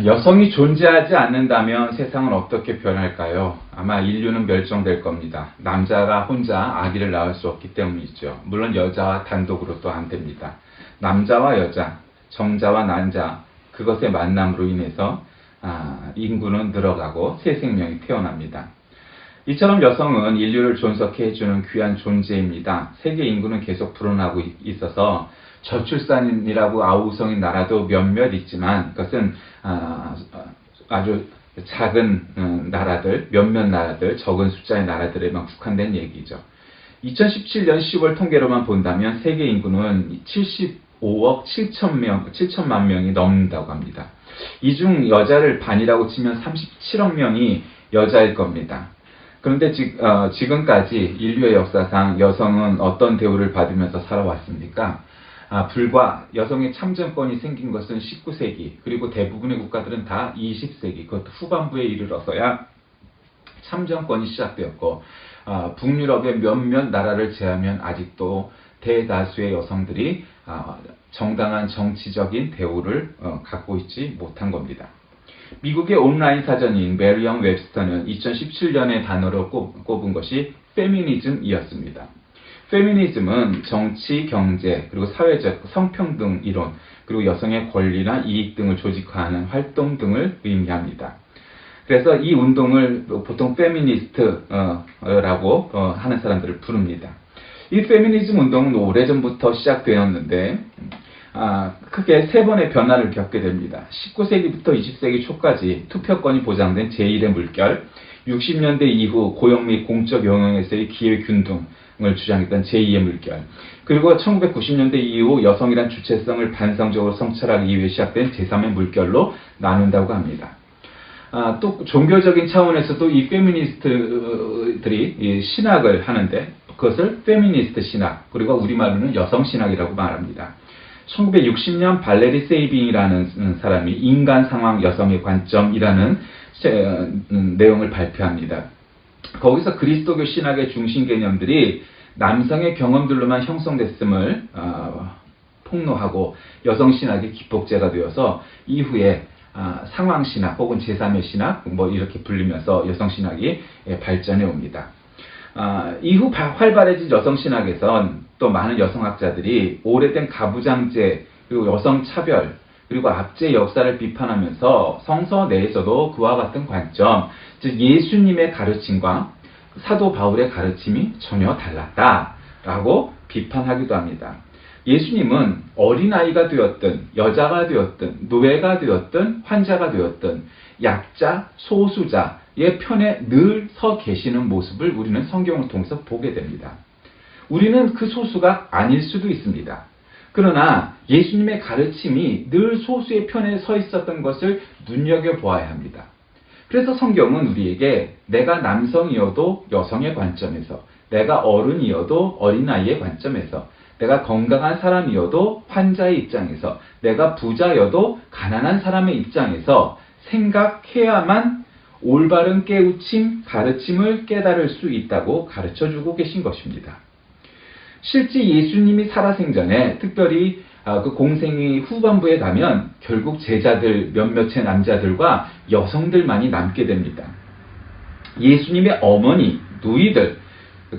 여성이 존재하지 않는다면 세상은 어떻게 변할까요? 아마 인류는 멸종될 겁니다. 남자가 혼자 아기를 낳을 수 없기 때문이죠. 물론 여자와 단독으로 또 안 됩니다. 남자와 여자, 정자와 난자, 그것의 만남으로 인해서 인구는 늘어가고 새 생명이 태어납니다. 이처럼 여성은 인류를 존속해 해주는 귀한 존재입니다. 세계 인구는 계속 불어나고 있어서 저출산이라고 아우성인 나라도 몇몇 있지만 그것은 아주 작은 나라들, 몇몇 나라들, 적은 숫자의 나라들에만 국한된 얘기죠. 2017년 10월 통계로만 본다면 세계 인구는 75억 7천만 명이 넘는다고 합니다. 이 중 여자를 반이라고 치면 37억 명이 여자일 겁니다. 그런데 지금까지 인류의 역사상 여성은 어떤 대우를 받으면서 살아왔습니까? 불과 여성의 참정권이 생긴 것은 19세기, 그리고 대부분의 국가들은 다 20세기, 그것도 후반부에 이르러서야 참정권이 시작되었고, 북유럽의 몇몇 나라를 제하면 아직도 대다수의 여성들이 정당한 정치적인 대우를 갖고 있지 못한 겁니다. 미국의 온라인 사전인 메리엄 웹스터는 2017년의 단어로 꼽은 것이 페미니즘이었습니다. 페미니즘은 정치, 경제, 그리고 사회적 성평등 이론, 그리고 여성의 권리나 이익 등을 조직화하는 활동 등을 의미합니다. 그래서 이 운동을 보통 페미니스트라고 하는 사람들을 부릅니다. 이 페미니즘 운동은 오래전부터 시작되었는데 크게 세 번의 변화를 겪게 됩니다. 19세기부터 20세기 초까지 투표권이 보장된 제1의 물결, 60년대 이후 고용 및 공적 영역에서의 기회균등을 주장했던 제2의 물결, 그리고 1990년대 이후 여성이란 주체성을 반성적으로 성찰하기 위해 시작된 제3의 물결로 나눈다고 합니다. 또 종교적인 차원에서도 이 페미니스트들이 신학을 하는데 그것을 페미니스트 신학, 그리고 우리말로는 여성 신학이라고 말합니다. 1960년 발레리 세이빙이라는 사람이 인간 상황 여성의 관점이라는 내용을 발표합니다. 거기서 그리스도교 신학의 중심 개념들이 남성의 경험들로만 형성됐음을 폭로하고 여성 신학이 기폭제가 되어서 이후에 상황 신학 혹은 제3의 신학 이렇게 불리면서 여성 신학이 발전해 옵니다. 이후 활발해진 여성 신학에선 또 많은 여성학자들이 오래된 가부장제, 그리고 여성 차별, 그리고 압제 역사를 비판하면서 성서 내에서도 그와 같은 관점, 즉 예수님의 가르침과 사도 바울의 가르침이 전혀 달랐다라고 비판하기도 합니다. 예수님은 어린아이가 되었든 여자가 되었든 노예가 되었든 환자가 되었든 약자, 소수자의 편에 늘 서 계시는 모습을 우리는 성경을 통해서 보게 됩니다. 우리는 그 소수가 아닐 수도 있습니다. 그러나 예수님의 가르침이 늘 소수의 편에 서 있었던 것을 눈여겨보아야 합니다. 그래서 성경은 우리에게 내가 남성이어도 여성의 관점에서, 내가 어른이어도 어린아이의 관점에서, 내가 건강한 사람이어도 환자의 입장에서, 내가 부자여도 가난한 사람의 입장에서 생각해야만 올바른 깨우침, 가르침을 깨달을 수 있다고 가르쳐주고 계신 것입니다. 실제 예수님이 살아생전에 특별히 그 공생의 후반부에 가면 결국 제자들 몇몇의 남자들과 여성들만이 남게 됩니다. 예수님의 어머니, 누이들,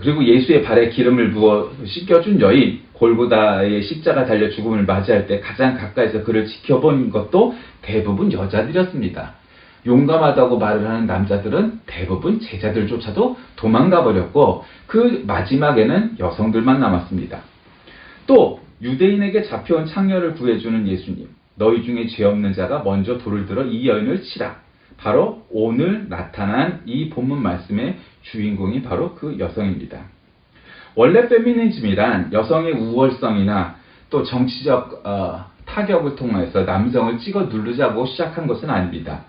그리고 예수의 발에 기름을 부어 씻겨준 여인, 골고다의 십자가 달려 죽음을 맞이할 때 가장 가까이서 그를 지켜본 것도 대부분 여자들이었습니다. 용감하다고 말을 하는 남자들은 대부분 제자들조차도 도망가 버렸고 그 마지막에는 여성들만 남았습니다. 또 유대인에게 잡혀온 창녀를 구해주는 예수님, 너희 중에 죄 없는 자가 먼저 돌을 들어 이 여인을 치라. 바로 오늘 나타난 이 본문 말씀의 주인공이 바로 그 여성입니다. 원래 페미니즘이란 여성의 우월성이나 또 정치적 타격을 통해서 남성을 찍어 누르자고 시작한 것은 아닙니다.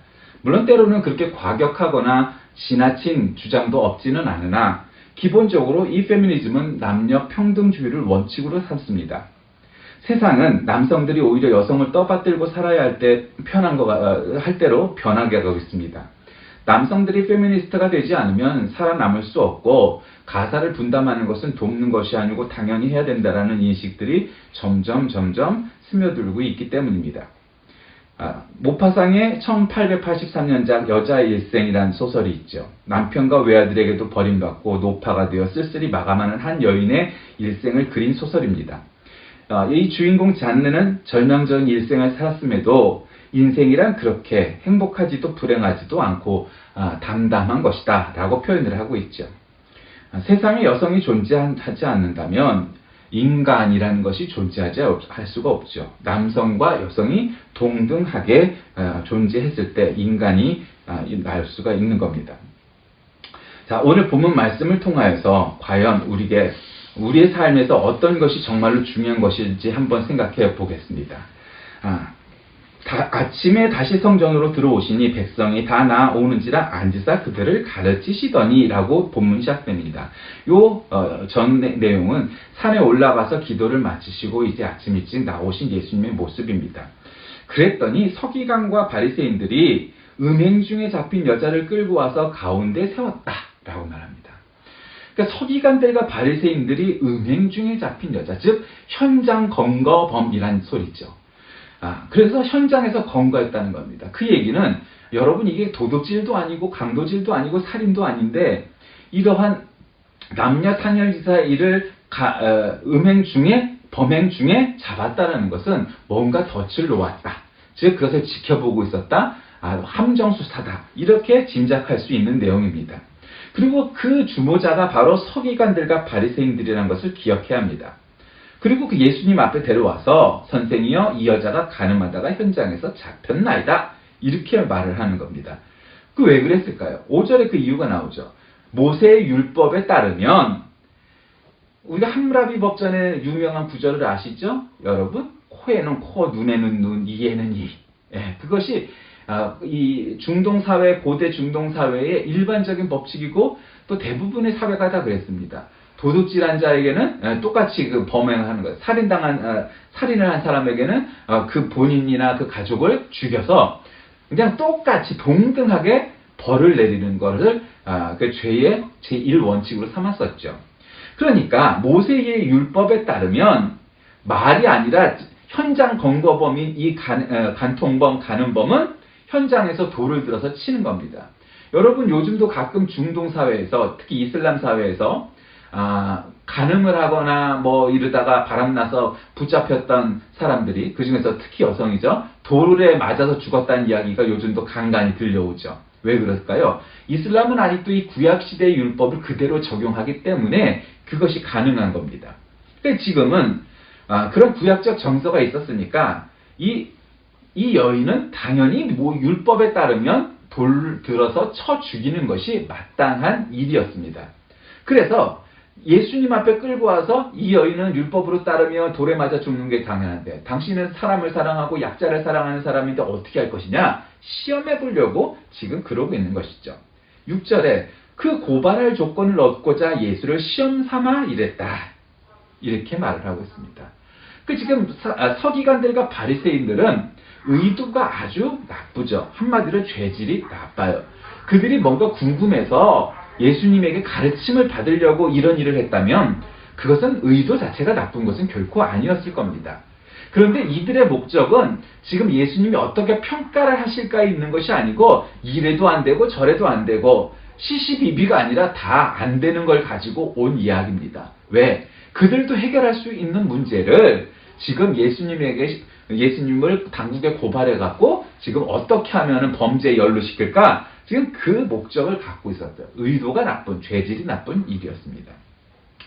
물론 때로는 그렇게 과격하거나 지나친 주장도 없지는 않으나 기본적으로 이 페미니즘은 남녀 평등주의를 원칙으로 삼습니다. 세상은 남성들이 오히려 여성을 떠받들고 살아야 할 때로 변하게 하고 있습니다. 남성들이 페미니스트가 되지 않으면 살아남을 수 없고 가사를 분담하는 것은 돕는 것이 아니고 당연히 해야 된다라는 인식들이 점점 스며들고 있기 때문입니다. 모파상의 1883년작 여자의 일생이라는 소설이 있죠. 남편과 외아들에게도 버림받고 노파가 되어 쓸쓸히 마감하는 한 여인의 일생을 그린 소설입니다. 이 주인공 잔느는 절망적인 일생을 살았음에도 인생이란 그렇게 행복하지도 불행하지도 않고 담담한 것이다 라고 표현을 하고 있죠. 세상에 여성이 존재하지 않는다면 인간이라는 것이 존재하지 할 수가 없죠. 남성과 여성이 동등하게 존재했을 때 인간이 날 수가 있는 겁니다. 자, 오늘 본문 말씀을 통하여서 과연 우리의 삶에서 어떤 것이 정말로 중요한 것인지 한번 생각해 보겠습니다. 아침에 다시 성전으로 들어오시니 백성이 다 나오는지라 앉으사 그들을 가르치시더니 라고 본문이 시작됩니다. 전 내용은 산에 올라가서 기도를 마치시고 이제 아침 일찍 나오신 예수님의 모습입니다. 그랬더니 서기관과 바리새인들이 음행 중에 잡힌 여자를 끌고 와서 가운데 세웠다 라고 말합니다. 그러니까 서기관들과 바리새인들이 음행 중에 잡힌 여자, 즉 현장 검거범이란 소리죠. 그래서 현장에서 검거했다는 겁니다. 그 얘기는 여러분 이게 도둑질도 아니고 강도질도 아니고 살인도 아닌데 이러한 남녀 상열지사의 일을 범행 중에 잡았다는 것은 뭔가 덫을 놓았다. 즉 그것을 지켜보고 있었다. 함정수사다. 이렇게 짐작할 수 있는 내용입니다. 그리고 그 주모자가 바로 서기관들과 바리새인들이라는 것을 기억해야 합니다. 그리고 그 예수님 앞에 데려와서 선생이여 이 여자가 가늠하다가 현장에서 잡혔나이다. 이렇게 말을 하는 겁니다. 그 왜 그랬을까요? 5절에 그 이유가 나오죠. 모세의 율법에 따르면 우리가 함무라비 법전의 유명한 구절을 아시죠? 여러분? 코에는 코, 눈에는 눈, 이에는 이. 그것이 이 중동사회, 고대 중동사회의 일반적인 법칙이고 또 대부분의 사회가 다 그랬습니다. 도둑질한 자에게는 똑같이 그 범행을 하는 거예요. 살인을 한 사람에게는 그 본인이나 그 가족을 죽여서 그냥 똑같이 동등하게 벌을 내리는 것을 그 죄의 제1원칙으로 삼았었죠. 그러니까 모세의 율법에 따르면 말이 아니라 현장 검거범인 이 간통범, 간음범은 현장에서 돌을 들어서 치는 겁니다. 여러분 요즘도 가끔 중동사회에서 특히 이슬람 사회에서 간음을 하거나 뭐 이러다가 바람나서 붙잡혔던 사람들이 그중에서 특히 여성이죠. 돌에 맞아서 죽었다는 이야기가 요즘도 간간히 들려오죠. 왜 그럴까요? 이슬람은 아직도 이 구약시대의 율법을 그대로 적용하기 때문에 그것이 가능한 겁니다. 근데 지금은 그런 구약적 정서가 있었으니까 이 여인은 당연히 뭐 율법에 따르면 돌 들어서 쳐 죽이는 것이 마땅한 일이었습니다. 그래서 예수님 앞에 끌고 와서 이 여인은 율법으로 따르며 돌에 맞아 죽는 게 당연한데 당신은 사람을 사랑하고 약자를 사랑하는 사람인데 어떻게 할 것이냐? 시험해 보려고 지금 그러고 있는 것이죠. 6절에 그 고발할 조건을 얻고자 예수를 시험 삼아 이랬다. 이렇게 말을 하고 있습니다. 지금 서기관들과 바리새인들은 의도가 아주 나쁘죠. 한마디로 죄질이 나빠요. 그들이 뭔가 궁금해서 예수님에게 가르침을 받으려고 이런 일을 했다면 그것은 의도 자체가 나쁜 것은 결코 아니었을 겁니다. 그런데 이들의 목적은 지금 예수님이 어떻게 평가를 하실까 있는 것이 아니고 이래도 안 되고 저래도 안 되고 시시비비가 아니라 다 안 되는 걸 가지고 온 이야기입니다. 왜? 그들도 해결할 수 있는 문제를 지금 예수님을 당국에 고발해갖고 지금 어떻게 하면 범죄에 연루시킬까? 지금 그 목적을 갖고 있었어요. 의도가 나쁜, 죄질이 나쁜 일이었습니다.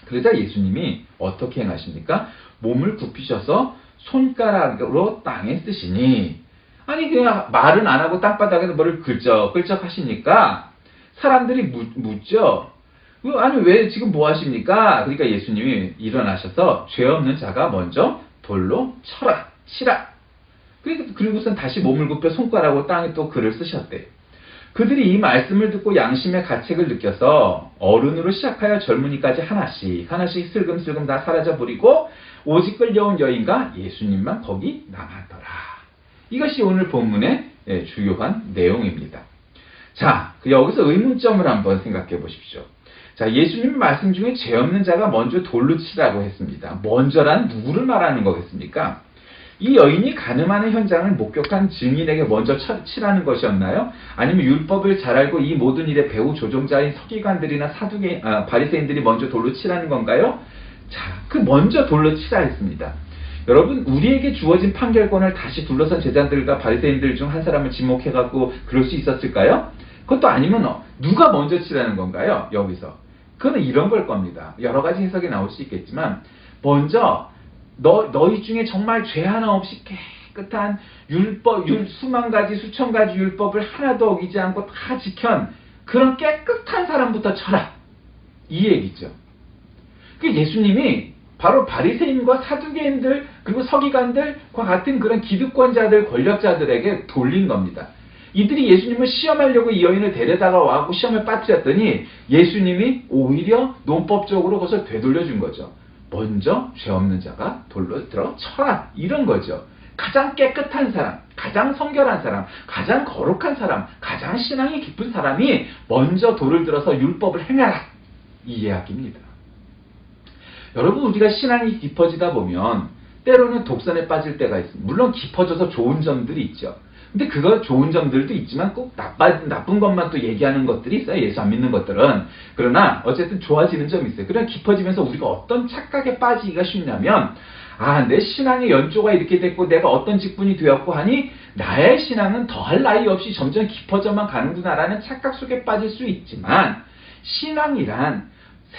그러자 예수님이 어떻게 행하십니까? 몸을 굽히셔서 손가락으로 땅에 쓰시니 아니 그냥 말은 안 하고 땅바닥에서 뭐를 끌적끌적 하시니까 사람들이 묻죠. 아니 왜 지금 뭐 하십니까? 그러니까 예수님이 일어나셔서 죄 없는 자가 먼저 돌로 치라. 그리고선 다시 몸을 굽혀 손가락으로 땅에 또 글을 쓰셨대요. 그들이 이 말씀을 듣고 양심의 가책을 느껴서 어른으로 시작하여 젊은이까지 하나씩 슬금슬금 다 사라져버리고 오직 끌려온 여인과 예수님만 거기 남았더라. 이것이 오늘 본문의 주요한 내용입니다. 자, 여기서 의문점을 한번 생각해 보십시오. 자, 예수님 말씀 중에 죄 없는 자가 먼저 돌로 치라고 했습니다. 먼저란 누구를 말하는 거겠습니까? 이 여인이 간음하는 현장을 목격한 증인에게 먼저 치라는 것이었나요? 아니면 율법을 잘 알고 이 모든 일의 배후 조종자인 서기관들이나 바리새인들이 먼저 돌로 치라는 건가요? 자, 그 먼저 돌로 치라 했습니다. 여러분, 우리에게 주어진 판결권을 다시 둘러싼 제자들과 바리새인들 중 한 사람을 지목해갖고 그럴 수 있었을까요? 그것도 아니면 누가 먼저 치라는 건가요? 여기서. 그거는 이런 걸 겁니다. 여러 가지 해석이 나올 수 있겠지만 먼저 너희 중에 정말 죄 하나 없이 깨끗한 수만 가지 수천 가지 율법을 하나도 어기지 않고 다 지킨 그런 깨끗한 사람부터 쳐라. 이 얘기죠. 그 예수님이 바로 바리새인과 사두개인들 그리고 서기관들과 같은 그런 기득권자들 권력자들에게 돌린 겁니다. 이들이 예수님을 시험하려고 이 여인을 데려다가 와고 시험을 빠뜨렸더니 예수님이 오히려 논법적으로 그것을 되돌려준 거죠. 먼저 죄 없는 자가 돌로 들어 쳐라. 이런 거죠. 가장 깨끗한 사람, 가장 성결한 사람, 가장 거룩한 사람, 가장 신앙이 깊은 사람이 먼저 돌을 들어서 율법을 행하라. 이 이야기입니다. 여러분, 우리가 신앙이 깊어지다 보면 때로는 독선에 빠질 때가 있습니다. 물론 깊어져서 좋은 점들이 있죠. 근데 그거 좋은 점들도 있지만 꼭 나쁜 것만 또 얘기하는 것들이 있어요. 예수 안 믿는 것들은. 그러나 어쨌든 좋아지는 점이 있어요. 그러나 깊어지면서 우리가 어떤 착각에 빠지기가 쉽냐면 내 신앙의 연조가 이렇게 됐고 내가 어떤 직분이 되었고 하니 나의 신앙은 더할 나위 없이 점점 깊어져만 가는구나라는 착각 속에 빠질 수 있지만 신앙이란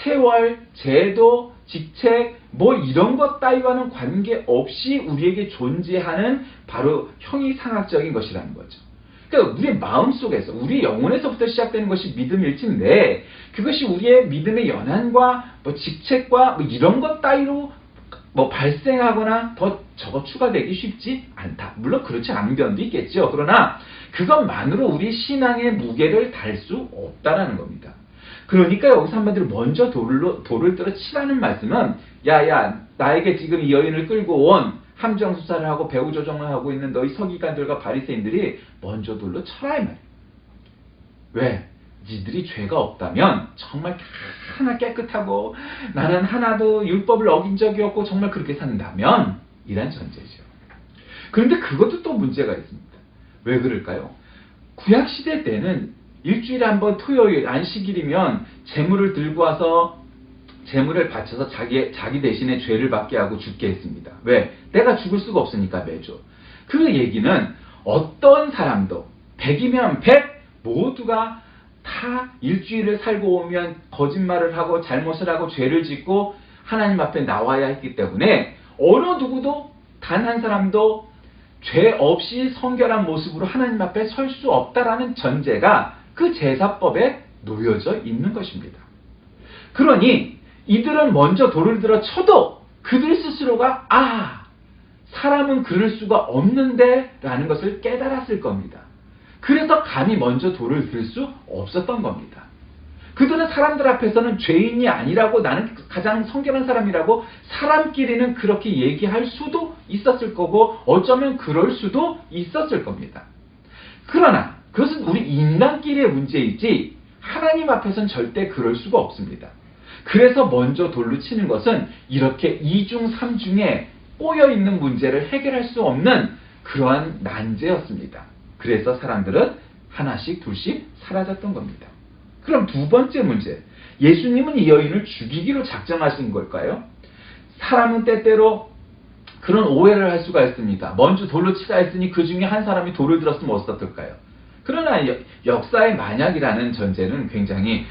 세월, 제도, 직책 이런 것 따위와는 관계없이 우리에게 존재하는 바로 형이상학적인 것이라는 거죠. 그러니까 우리의 마음속에서 우리 영혼에서부터 시작되는 것이 믿음일진데 그것이 우리의 믿음의 연한과 직책과 이런 것 따위로 발생하거나 더 추가되기 쉽지 않다. 물론 그렇지 않은 면도 있겠죠. 그러나 그것만으로 우리 신앙의 무게를 달 수 없다라는 겁니다. 그러니까 여기서 한마디로 먼저 돌을 들어 치라는 말씀은 야야 나에게 지금 이 여인을 끌고 온 함정 수사를 하고 배후 조정을 하고 있는 너희 서기관들과 바리새인들이 먼저 돌로 쳐라 이 말이에요. 왜? 니들이 죄가 없다면 정말 하나 깨끗하고 나는 하나도 율법을 어긴 적이 없고 정말 그렇게 산다면 이란 전제죠. 그런데 그것도 또 문제가 있습니다. 왜 그럴까요? 구약시대 때는 일주일에 한 번 토요일 안식일이면 제물을 들고 와서 제물을 바쳐서 자기 대신에 죄를 받게 하고 죽게 했습니다. 왜? 내가 죽을 수가 없으니까 매주. 그 얘기는 어떤 사람도 100이면 100 모두가 다 일주일을 살고 오면 거짓말을 하고 잘못을 하고 죄를 짓고 하나님 앞에 나와야 했기 때문에 어느 누구도 단 한 사람도 죄 없이 성결한 모습으로 하나님 앞에 설 수 없다라는 전제가 그 제사법에 놓여져 있는 것입니다. 그러니 이들은 먼저 돌을 들어 쳐도 그들 스스로가 사람은 그럴 수가 없는데 라는 것을 깨달았을 겁니다. 그래서 감히 먼저 돌을 들 수 없었던 겁니다. 그들은 사람들 앞에서는 죄인이 아니라고 나는 가장 성결한 사람이라고 사람끼리는 그렇게 얘기할 수도 있었을 거고 어쩌면 그럴 수도 있었을 겁니다. 그러나 그것은 우리 인간끼리의 문제이지 하나님 앞에서는 절대 그럴 수가 없습니다. 그래서 먼저 돌로 치는 것은 이렇게 2중 3중에 꼬여있는 문제를 해결할 수 없는 그러한 난제였습니다. 그래서 사람들은 하나씩 둘씩 사라졌던 겁니다. 그럼 두 번째 문제, 예수님은 이 여인을 죽이기로 작정하신 걸까요? 사람은 때때로 그런 오해를 할 수가 있습니다. 먼저 돌로 치라 했으니 그 중에 한 사람이 돌을 들었으면 어떻을까요? 그러나 역사의 만약이라는 전제는 굉장히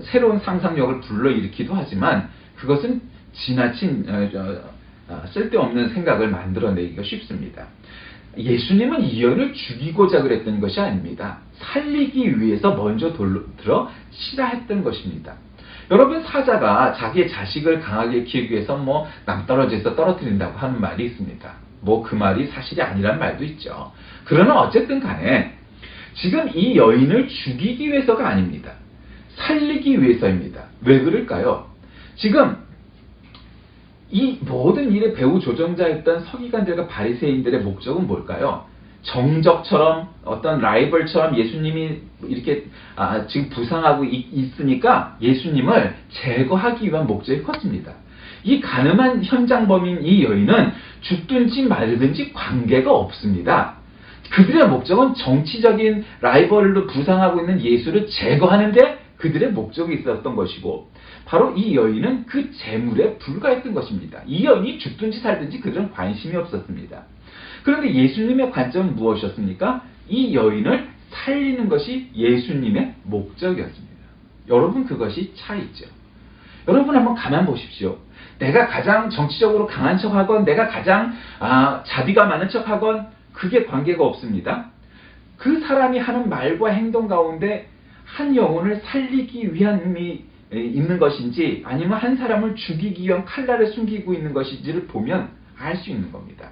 새로운 상상력을 불러일으키기도 하지만 그것은 지나친 쓸데없는 생각을 만들어내기가 쉽습니다. 예수님은 이 여인을 죽이고자 그랬던 것이 아닙니다. 살리기 위해서 먼저 돌로 들어 치라 했던 것입니다. 여러분, 사자가 자기의 자식을 강하게 키우기 위해서 낭떠러지에서 떨어뜨린다고 하는 말이 있습니다. 그 말이 사실이 아니란 말도 있죠. 그러나 어쨌든 간에 지금 이 여인을 죽이기 위해서가 아닙니다. 살리기 위해서입니다. 왜 그럴까요? 지금 이 모든 일의 배후 조정자였던 서기관들과 바리새인들의 목적은 뭘까요? 정적처럼 어떤 라이벌처럼 예수님이 이렇게 지금 부상하고 있으니까 예수님을 제거하기 위한 목적이 컸습니다. 이 간음한 현장범인 이 여인은 죽든지 말든지 관계가 없습니다. 그들의 목적은 정치적인 라이벌로 부상하고 있는 예수를 제거하는데 그들의 목적이 있었던 것이고, 바로 이 여인은 그 재물에 불과했던 것입니다. 이 여인이 죽든지 살든지 그들은 관심이 없었습니다. 그런데 예수님의 관점은 무엇이었습니까? 이 여인을 살리는 것이 예수님의 목적이었습니다. 여러분, 그것이 차이죠. 여러분, 한번 가만 보십시오. 내가 가장 정치적으로 강한 척하건 내가 가장 자비가 많은 척하건 그게 관계가 없습니다. 그 사람이 하는 말과 행동 가운데 한 영혼을 살리기 위함이 있는 것인지 아니면 한 사람을 죽이기 위한 칼날을 숨기고 있는 것인지를 보면 알 수 있는 겁니다.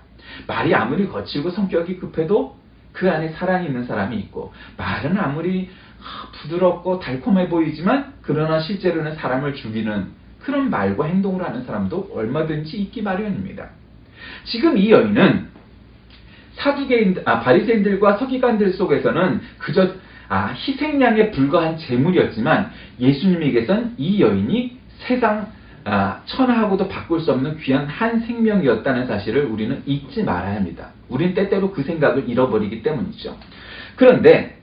말이 아무리 거칠고 성격이 급해도 그 안에 사랑이 있는 사람이 있고, 말은 아무리 부드럽고 달콤해 보이지만 그러나 실제로는 사람을 죽이는 그런 말과 행동을 하는 사람도 얼마든지 있기 마련입니다. 지금 이 여인은 바리새인들과 서기관들 속에서는 그저 희생양에 불과한 재물이었지만 예수님에게선 이 여인이 세상 천하하고도 바꿀 수 없는 귀한 한 생명이었다는 사실을 우리는 잊지 말아야 합니다. 우리는 때때로 그 생각을 잃어버리기 때문이죠. 그런데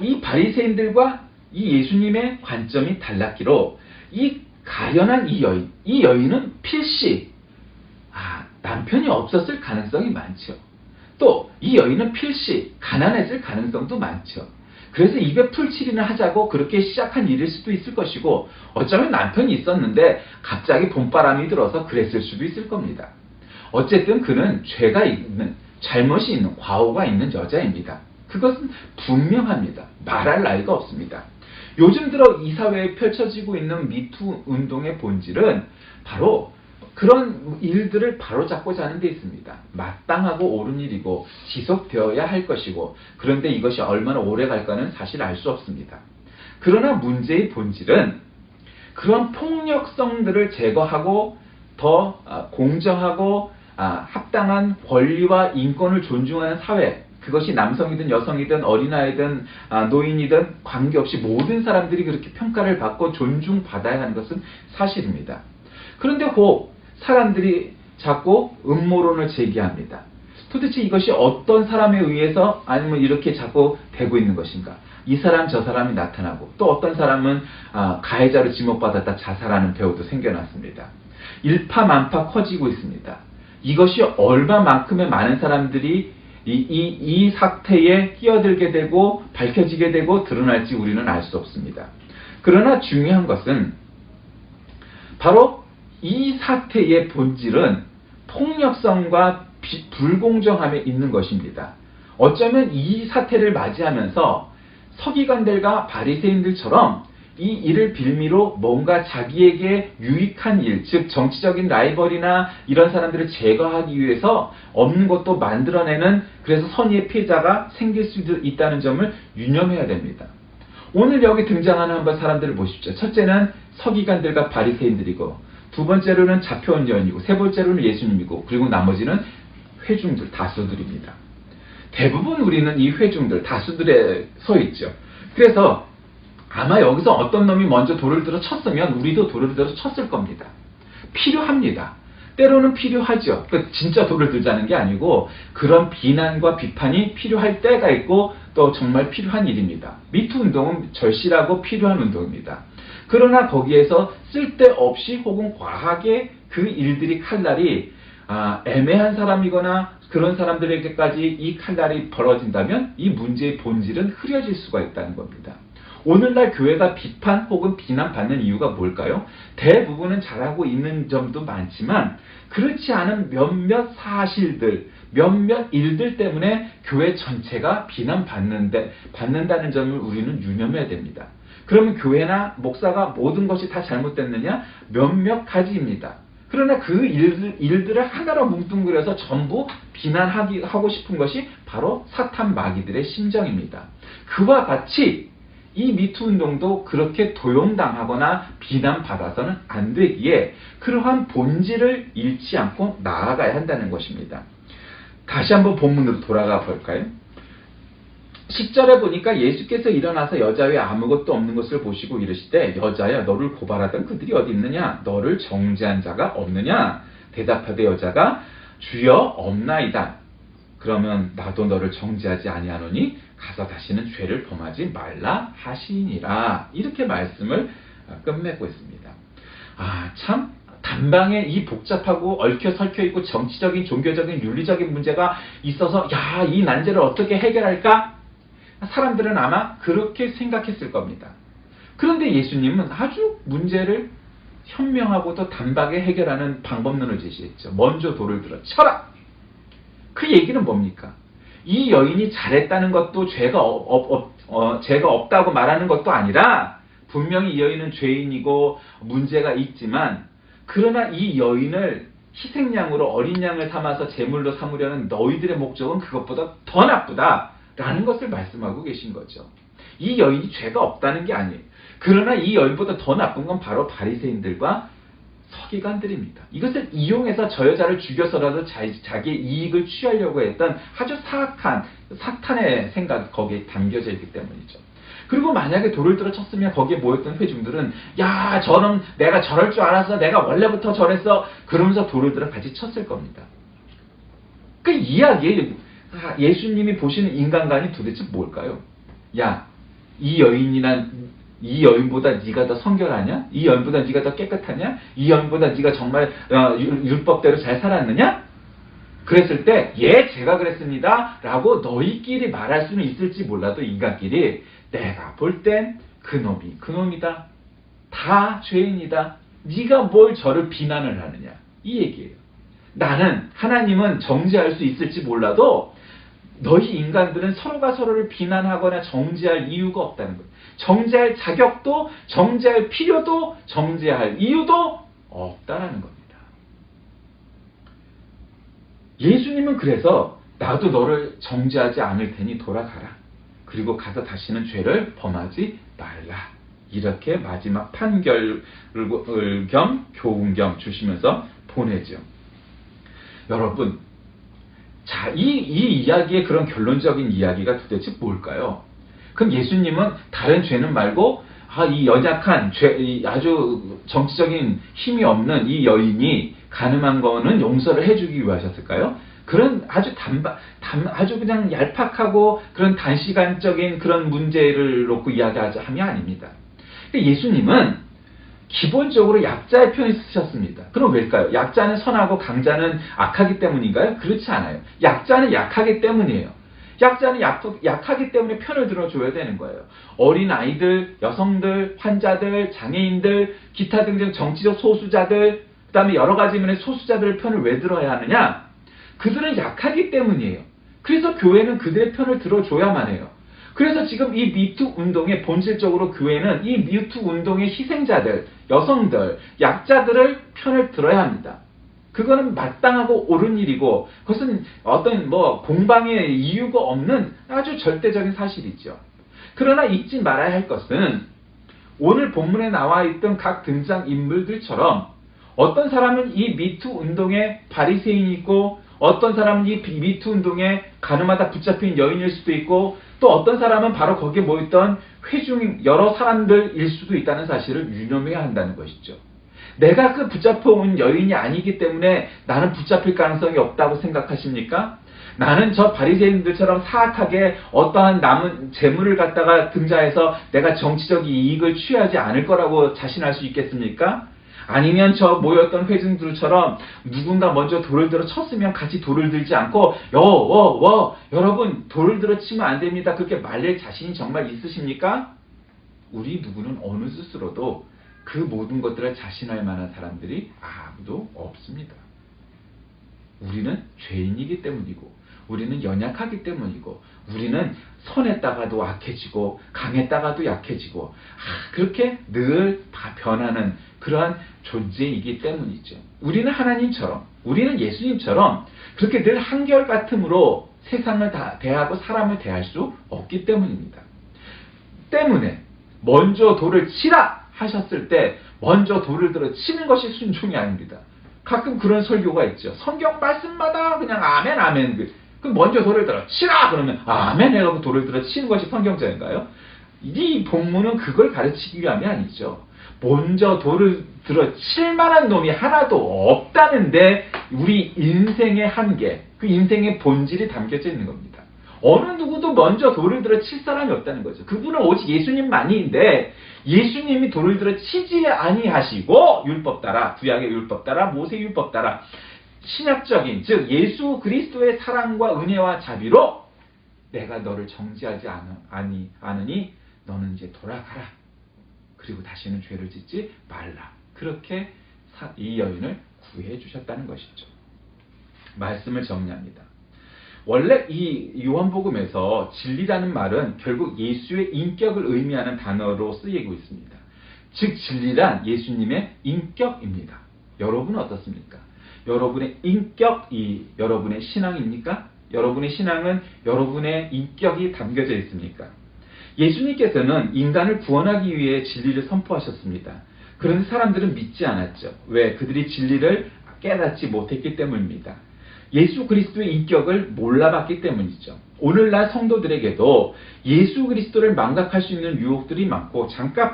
이 바리새인들과 이 예수님의 관점이 달랐기로 이 가련한 이 여인은 필시 남편이 없었을 가능성이 많죠. 또 이 여인은 필시 가난했을 가능성도 많죠. 그래서 입에 풀칠이나 하자고 그렇게 시작한 일일 수도 있을 것이고, 어쩌면 남편이 있었는데 갑자기 봄바람이 들어서 그랬을 수도 있을 겁니다. 어쨌든 그는 죄가 있는, 잘못이 있는, 과오가 있는 여자입니다. 그것은 분명합니다. 말할 나위가 없습니다. 요즘 들어 이 사회에 펼쳐지고 있는 미투 운동의 본질은 바로 그런 일들을 바로잡고자 하는 데 있습니다. 마땅하고 옳은 일이고 지속되어야 할 것이고, 그런데 이것이 얼마나 오래 갈까는 사실 알 수 없습니다. 그러나 문제의 본질은 그런 폭력성들을 제거하고 더 공정하고 합당한 권리와 인권을 존중하는 사회, 그것이 남성이든 여성이든 어린아이든 노인이든 관계없이 모든 사람들이 그렇게 평가를 받고 존중받아야 하는 것은 사실입니다. 그런데 혹 사람들이 자꾸 음모론을 제기합니다. 도대체 이것이 어떤 사람에 의해서 아니면 이렇게 자꾸 되고 있는 것인가? 이 사람 저 사람이 나타나고, 또 어떤 사람은 가해자로 지목받았다 자살하는 배우도 생겨났습니다. 일파만파 커지고 있습니다. 이것이 얼마만큼의 많은 사람들이 이 사태에 끼어들게 되고 밝혀지게 되고 드러날지 우리는 알 수 없습니다. 그러나 중요한 것은 바로 이 사태의 본질은 폭력성과 불공정함에 있는 것입니다. 어쩌면 이 사태를 맞이하면서 서기관들과 바리새인들처럼 이 일을 빌미로 뭔가 자기에게 유익한 일, 즉 정치적인 라이벌이나 이런 사람들을 제거하기 위해서 없는 것도 만들어내는, 그래서 선의의 피해자가 생길 수도 있다는 점을 유념해야 됩니다. 오늘 여기 등장하는 한번 사람들을 보십시오. 첫째는 서기관들과 바리새인들이고, 두 번째로는 잡혀온 여인이고, 세 번째로는 예수님이고, 그리고 나머지는 회중들, 다수들입니다. 대부분 우리는 이 회중들, 다수들에 서 있죠. 그래서 아마 여기서 어떤 놈이 먼저 돌을 들어 쳤으면 우리도 돌을 들어 쳤을 겁니다. 필요합니다. 때로는 필요하죠. 진짜 돌을 들자는 게 아니고 그런 비난과 비판이 필요할 때가 있고 또 정말 필요한 일입니다. 미투 운동은 절실하고 필요한 운동입니다. 그러나 거기에서 쓸데없이 혹은 과하게 그 일들이 칼날이 애매한 사람이거나 그런 사람들에게까지 이 칼날이 벌어진다면 이 문제의 본질은 흐려질 수가 있다는 겁니다. 오늘날 교회가 비판 혹은 비난받는 이유가 뭘까요? 대부분은 잘하고 있는 점도 많지만 그렇지 않은 몇몇 사실들, 몇몇 일들 때문에 교회 전체가 비난받는다는 점을 우리는 유념해야 됩니다. 그러면 교회나 목사가 모든 것이 다 잘못됐느냐? 몇몇 가지입니다. 그러나 그 일들을 하나로 뭉뚱그려서 전부 비난하고 싶은 것이 바로 사탄 마귀들의 심정입니다. 그와 같이 이 미투 운동도 그렇게 도용당하거나 비난받아서는 안 되기에 그러한 본질을 잃지 않고 나아가야 한다는 것입니다. 다시 한번 본문으로 돌아가 볼까요? 10절에 보니까 예수께서 일어나서 여자 외에 아무것도 없는 것을 보시고 이르시되 여자야 너를 고발하던 그들이 어디 있느냐 너를 정죄한 자가 없느냐 대답하되 여자가 주여 없나이다. 그러면 나도 너를 정죄하지 아니하노니 가서 다시는 죄를 범하지 말라 하시니라. 이렇게 말씀을 끝맺고 있습니다. 참 단방에 이 복잡하고 얽혀 설켜 있고 정치적인 종교적인 윤리적인 문제가 있어서 이 난제를 어떻게 해결할까? 사람들은 아마 그렇게 생각했을 겁니다. 그런데 예수님은 아주 문제를 현명하고도 단박에 해결하는 방법론을 제시했죠. 먼저 돌을 들어 쳐라. 그 얘기는 뭡니까? 이 여인이 잘했다는 것도 죄가 없다고 말하는 것도 아니라 분명히 이 여인은 죄인이고 문제가 있지만 그러나 이 여인을 희생양으로 어린 양을 삼아서 제물로 삼으려는 너희들의 목적은 그것보다 더 나쁘다라는 것을 말씀하고 계신 거죠. 이 여인이 죄가 없다는 게 아니에요. 그러나 이 여인보다 더 나쁜 건 바로 바리새인들과 서기관들입니다. 이것을 이용해서 저 여자를 죽여서라도 자기의 이익을 취하려고 했던 아주 사악한 사탄의 생각이 거기에 담겨져 있기 때문이죠. 그리고 만약에 돌을 들어 쳤으면 거기에 모였던 회중들은 저는 내가 저럴 줄 알았어. 내가 원래부터 저랬어. 그러면서 돌을 들어 같이 쳤을 겁니다. 그 이야기에 예수님이 보시는 인간관이 도대체 뭘까요? 이 여인보다 네가 더 성결하냐? 이 여인보다 네가 더 깨끗하냐? 이 여인보다 네가 정말 율법대로 잘 살았느냐? 그랬을 때 제가 그랬습니다 라고 너희끼리 말할 수는 있을지 몰라도 인간끼리 내가 볼 땐 그놈이다. 다 죄인이다. 네가 뭘 저를 비난을 하느냐? 이 얘기예요. 하나님은 정죄할 수 있을지 몰라도 너희 인간들은 서로가 서로를 비난하거나 정죄할 이유가 없다는 거예요. 정죄할 자격도, 정죄할 필요도, 정죄할 이유도 없다라는 겁니다. 예수님은 그래서 나도 너를 정죄하지 않을 테니 돌아가라. 그리고 가서 다시는 죄를 범하지 말라. 이렇게 마지막 판결 겸 교훈 겸 주시면서 보내죠. 여러분, 이 이야기의 그런 결론적인 이야기가 도대체 뭘까요? 그럼 예수님은 다른 죄는 말고 이 연약한 아주 정치적인 힘이 없는 이 여인이 가늠한 거는 용서를 해주기 위하셨을까요? 그런 아주 아주 그냥 얄팍하고 그런 단시간적인 그런 문제를 놓고 이야기하자함이 아닙니다. 예수님은 기본적으로 약자의 편을 쓰셨습니다. 그럼 왜일까요? 약자는 선하고 강자는 악하기 때문인가요? 그렇지 않아요. 약자는 약하기 때문이에요. 약자는 약하기 때문에 편을 들어줘야 되는 거예요. 어린아이들, 여성들, 환자들, 장애인들, 기타 등등 정치적 소수자들, 그 다음에 여러 가지 면의 소수자들의 편을 왜 들어야 하느냐? 그들은 약하기 때문이에요. 그래서 교회는 그들의 편을 들어줘야만 해요. 그래서 지금 이 미투 운동의 본질적으로 교회는 이 미투 운동의 희생자들, 여성들, 약자들을 편을 들어야 합니다. 그거는 마땅하고 옳은 일이고 그것은 어떤 공방의 이유가 없는 아주 절대적인 사실이죠. 그러나 잊지 말아야 할 것은 오늘 본문에 나와 있던 각 등장인물들처럼 어떤 사람은 이 미투 운동의 바리새인이 있고 어떤 사람은 이 미투 운동에 가늠하다 붙잡힌 여인일 수도 있고 또 어떤 사람은 바로 거기에 모였던 회중 여러 사람들일 수도 있다는 사실을 유념해야 한다는 것이죠. 내가 그 붙잡혀온 여인이 아니기 때문에 나는 붙잡힐 가능성이 없다고 생각하십니까? 나는 저 바리새인들처럼 사악하게 어떠한 남은 재물을 갖다가 등자해서 내가 정치적 이익을 취하지 않을 거라고 자신할 수 있겠습니까? 아니면 저 모였던 회중들처럼 누군가 먼저 돌을 들어 쳤으면 같이 돌을 들지 않고 여러분 돌을 들어 치면 안 됩니다. 그렇게 말릴 자신이 정말 있으십니까? 우리 누구는 어느 스스로도 그 모든 것들을 자신할 만한 사람들이 아무도 없습니다. 우리는 죄인이기 때문이고 우리는 연약하기 때문이고 우리는 선했다가도 악해지고 강했다가도 약해지고 그렇게 늘 다 변하는 그러한 존재이기 때문이죠. 우리는 하나님처럼 우리는 예수님처럼 그렇게 늘 한결같음으로 세상을 다 대하고 사람을 대할 수 없기 때문입니다. 때문에 먼저 돌을 치라 하셨을 때 먼저 돌을 들어 치는 것이 순종이 아닙니다. 가끔 그런 설교가 있죠. 성경 말씀마다 그냥 아멘 그럼 먼저 돌을 들어 치라 그러면 아멘 해가지고 돌을 들어 치는 것이 성경자인가요? 이 본문은 그걸 가르치기 위함이 아니죠. 먼저 돌을 들어 칠 만한 놈이 하나도 없다는데 우리 인생의 한계, 그 인생의 본질이 담겨져 있는 겁니다. 어느 누구도 먼저 돌을 들어 칠 사람이 없다는 거죠. 그분은 오직 예수님만이인데 예수님이 돌을 들어 치지 아니하시고 율법 따라, 구약의 율법 따라, 모세 율법 따라 신약적인 즉 예수 그리스도의 사랑과 은혜와 자비로 내가 너를 정죄하지 않으니 너는 이제 돌아가라. 그리고 다시는 죄를 짓지 말라. 그렇게 이 여인을 구해 주셨다는 것이죠. 말씀을 정리합니다. 원래 이 요한복음에서 진리라는 말은 결국 예수의 인격을 의미하는 단어로 쓰이고 있습니다. 즉 진리란 예수님의 인격입니다. 여러분은 어떻습니까? 여러분의 인격이 여러분의 신앙입니까? 여러분의 신앙은 여러분의 인격이 담겨져 있습니까? 예수님께서는 인간을 구원하기 위해 진리를 선포하셨습니다. 그런데 사람들은 믿지 않았죠. 왜? 그들이 진리를 깨닫지 못했기 때문입니다. 예수 그리스도의 인격을 몰라봤기 때문이죠. 오늘날 성도들에게도 예수 그리스도를 망각할 수 있는 유혹들이 많고 잠깐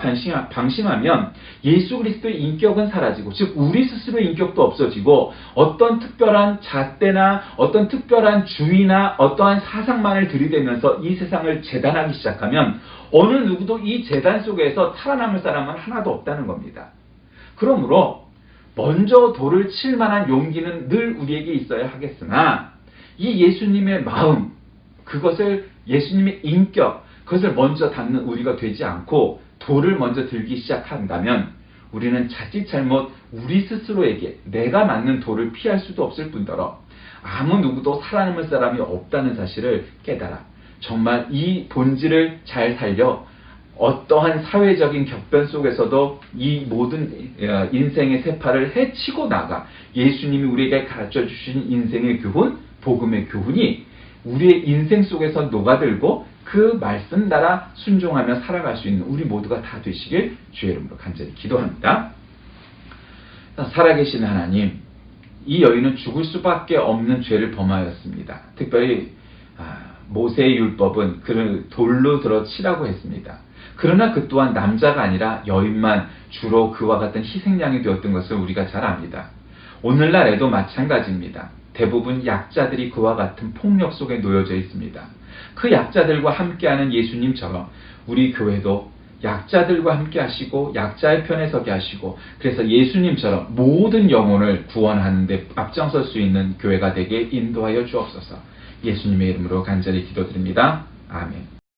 방심하면 예수 그리스도의 인격은 사라지고 즉 우리 스스로의 인격도 없어지고 어떤 특별한 잣대나 어떤 특별한 주의나 어떠한 사상만을 들이대면서 이 세상을 재단하기 시작하면 어느 누구도 이 재단 속에서 살아남을 사람은 하나도 없다는 겁니다. 그러므로 먼저 돌을 칠 만한 용기는 늘 우리에게 있어야 하겠으나 이 예수님의 마음, 그것을 예수님의 인격, 그것을 먼저 닿는 우리가 되지 않고 돌을 먼저 들기 시작한다면 우리는 자칫 잘못 우리 스스로에게 내가 맞는 돌을 피할 수도 없을 뿐더러 아무 누구도 살아남을 사람이 없다는 사실을 깨달아 정말 이 본질을 잘 살려 어떠한 사회적인 격변 속에서도 이 모든 인생의 세파를 헤치고 나가 예수님이 우리에게 가르쳐 주신 인생의 교훈, 복음의 교훈이 우리의 인생 속에서 녹아들고 그 말씀 따라 순종하며 살아갈 수 있는 우리 모두가 다 되시길 주의 이름으로 간절히 기도합니다. 살아계신 하나님, 이 여인은 죽을 수밖에 없는 죄를 범하였습니다. 특별히 모세의 율법은 그를 돌로 들어 치라고 했습니다. 그러나 그 또한 남자가 아니라 여인만 주로 그와 같은 희생양이 되었던 것을 우리가 잘 압니다. 오늘날에도 마찬가지입니다. 대부분 약자들이 그와 같은 폭력 속에 놓여져 있습니다. 그 약자들과 함께하는 예수님처럼 우리 교회도 약자들과 함께 하시고 약자의 편에 서게 하시고 그래서 예수님처럼 모든 영혼을 구원하는 데 앞장설 수 있는 교회가 되게 인도하여 주옵소서. 예수님의 이름으로 간절히 기도드립니다. 아멘.